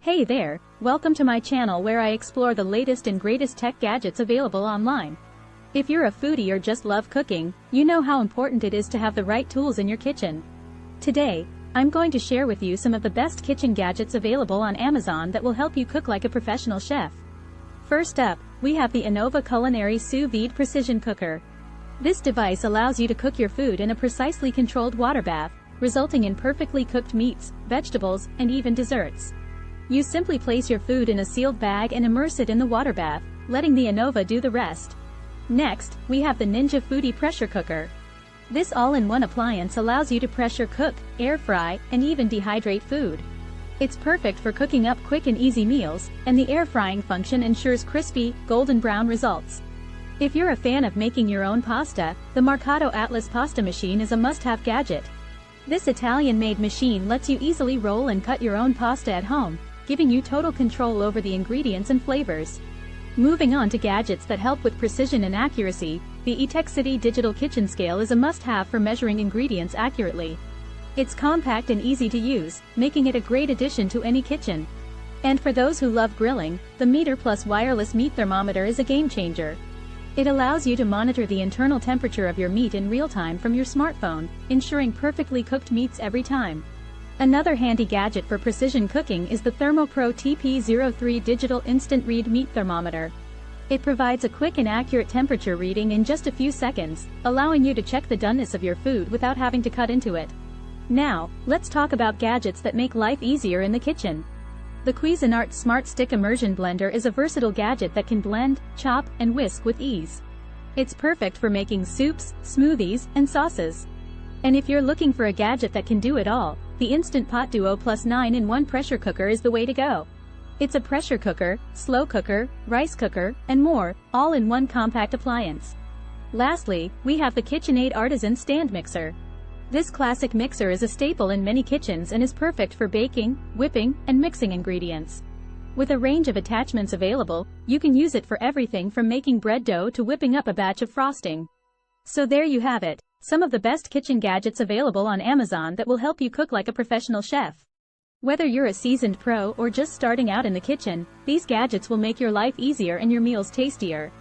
Hey there, welcome to my channel where I explore the latest and greatest tech gadgets available online. If you're a foodie or just love cooking, you know how important it is to have the right tools in your kitchen. Today, I'm going to share with you some of the best kitchen gadgets available on Amazon that will help you cook like a professional chef. First up, we have the Innova Culinary Sous Vide Precision Cooker. This device allows you to cook your food in a precisely controlled water bath, resulting in perfectly cooked meats, vegetables, and even desserts. You simply place your food in a sealed bag and immerse it in the water bath, letting the Innova do the rest. Next, we have the Ninja Foodi Pressure Cooker. This all-in-one appliance allows you to pressure cook, air fry, and even dehydrate food. It's perfect for cooking up quick and easy meals, and the air frying function ensures crispy, golden brown results. If you're a fan of making your own pasta, the Marcato Atlas Pasta Machine is a must-have gadget. This Italian-made machine lets you easily roll and cut your own pasta at home, giving you total control over the ingredients and flavors. Moving on to gadgets that help with precision and accuracy, the Etexity Digital Kitchen Scale is a must-have for measuring ingredients accurately. It's compact and easy to use, making it a great addition to any kitchen. And for those who love grilling, the Meter Plus wireless meat thermometer is a game-changer. It allows you to monitor the internal temperature of your meat in real time from your smartphone, ensuring perfectly cooked meats every time. Another handy gadget for precision cooking is the ThermoPro TP03 Digital Instant Read Meat Thermometer. It provides a quick and accurate temperature reading in just a few seconds, allowing you to check the doneness of your food without having to cut into it. Now, let's talk about gadgets that make life easier in the kitchen. The Cuisinart Smart Stick Immersion Blender is a versatile gadget that can blend, chop, and whisk with ease. It's perfect for making soups, smoothies, and sauces. And if you're looking for a gadget that can do it all, the Instant Pot Duo Plus 9-in-1 Pressure Cooker is the way to go. It's a pressure cooker, slow cooker, rice cooker, and more, all in one compact appliance. Lastly, we have the KitchenAid Artisan Stand Mixer. This classic mixer is a staple in many kitchens and is perfect for baking, whipping, and mixing ingredients. With a range of attachments available, you can use it for everything from making bread dough to whipping up a batch of frosting. So there you have it, some of the best kitchen gadgets available on Amazon that will help you cook like a professional chef. Whether you're a seasoned pro or just starting out in the kitchen, these gadgets will make your life easier and your meals tastier.